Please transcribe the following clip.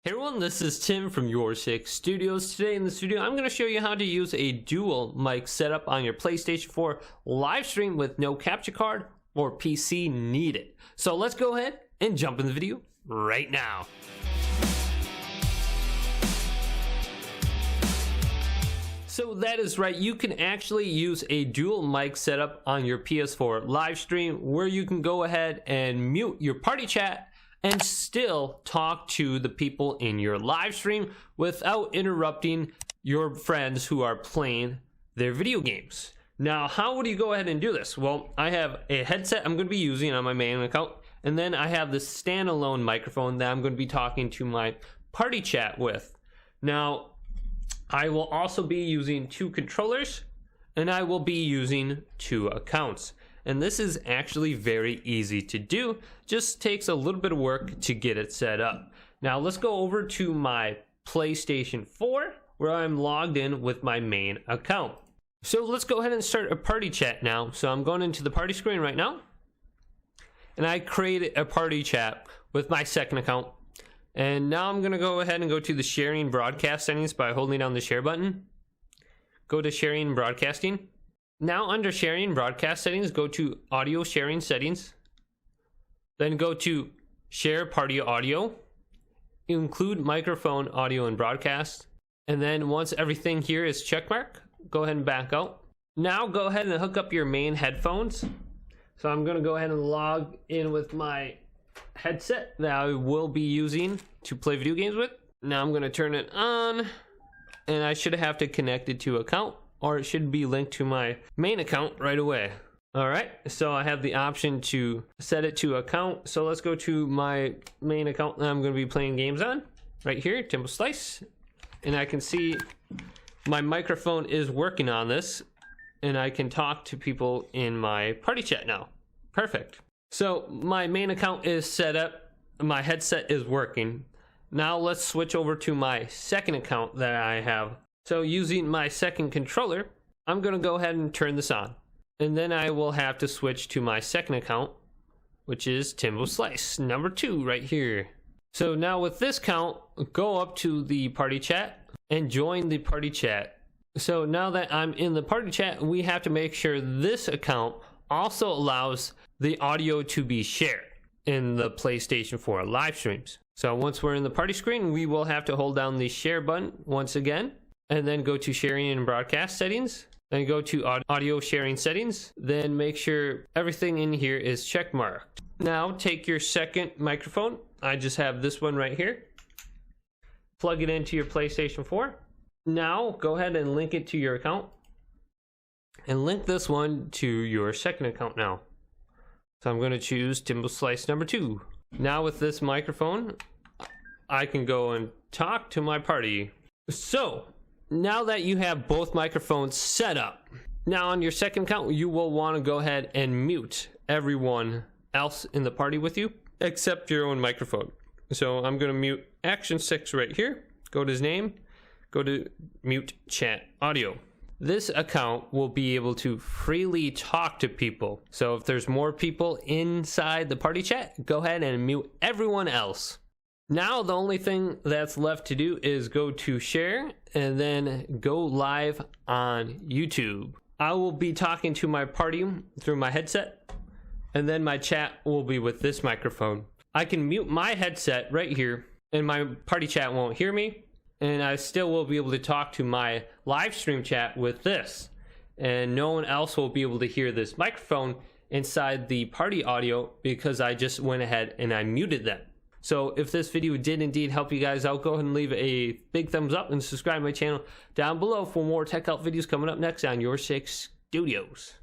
Hey everyone, this is Tim from YourSixGaming. Today in this video, I'm going to show you how to use a dual mic setup on your PlayStation 4 live stream with no capture card or PC needed. So let's go ahead and jump in the video right now. So that is right, you can actually use a dual mic setup on your PS4 live stream where you can go ahead and mute your party chat and still talk to the people in your live stream without interrupting your friends who are playing their video games. Now, how would you go ahead and do this? Well, I have a headset I'm going to be using on my main account, and then I have this standalone microphone that I'm going to be talking to my party chat with. Now, I will also be using 2 controllers, and I will be using 2 accounts. And this is actually very easy to do, just takes a little bit of work to get it set up. Now let's go over to my PlayStation 4 where I'm logged in with my main account. So let's go ahead and start a party chat now. So I'm going into the party screen right now, and I created a party chat with my second account. And now I'm going to go ahead and go to the sharing broadcast settings by holding down the share button. Go to sharing broadcasting. Now under sharing broadcast settings, go to audio sharing settings, then go to share party audio, include microphone audio and broadcast, and then once everything here is checkmark, go ahead and back out. Now go ahead and hook up your main headphones. So I'm going to go ahead and log in with my headset that I will be using to play video games with. Now I'm going to turn it on, and I should have to connect it to account, or it should be linked to my main account right away. All right, so I have the option to set it to account. So let's go to my main account that I'm going to be playing games on right here, Temple Slice. And I can see my microphone is working on this, and I can talk to people in my party chat now. Perfect. So my main account is set up, my headset is working. Now let's switch over to my second account that I have. So using my second controller, I'm going to go ahead and turn this on. And then I will have to switch to my second account, which is Timbo Slice, number 2 right here. So now with this count, go up to the party chat and join the party chat. So now that I'm in the party chat, we have to make sure this account also allows the audio to be shared in the PlayStation 4 live streams. So once we're in the party screen, we will have to hold down the share button once again, and then go to sharing and broadcast settings, then go to audio sharing settings, then make sure everything in here is check marked. Now take your second microphone, I just have this one right here, plug it into your PlayStation 4. Now go ahead and link it to your account, and link this one to your second account now. So I'm going to choose Timbo Slice number 2. Now with this microphone, I can go and talk to my party. So now that you have both microphones set up, now on your second account, you will want to go ahead and mute everyone else in the party with you, except your own microphone. So I'm going to mute Action 6 right here. Go to his name, go to mute chat audio. This account will be able to freely talk to people. So if there's more people inside the party chat, go ahead and mute everyone else. Now the only thing that's left to do is go to share and then go live on YouTube. I will be talking to my party through my headset, and then my chat will be with this microphone. I can mute my headset right here, and my party chat won't hear me, and I still will be able to talk to my live stream chat with this, and no one else will be able to hear this microphone inside the party audio because I just went ahead and I muted them. So if this video did indeed help you guys out, go ahead and leave a big thumbs up and subscribe to my channel down below for more tech help videos coming up next on YourSixGaming.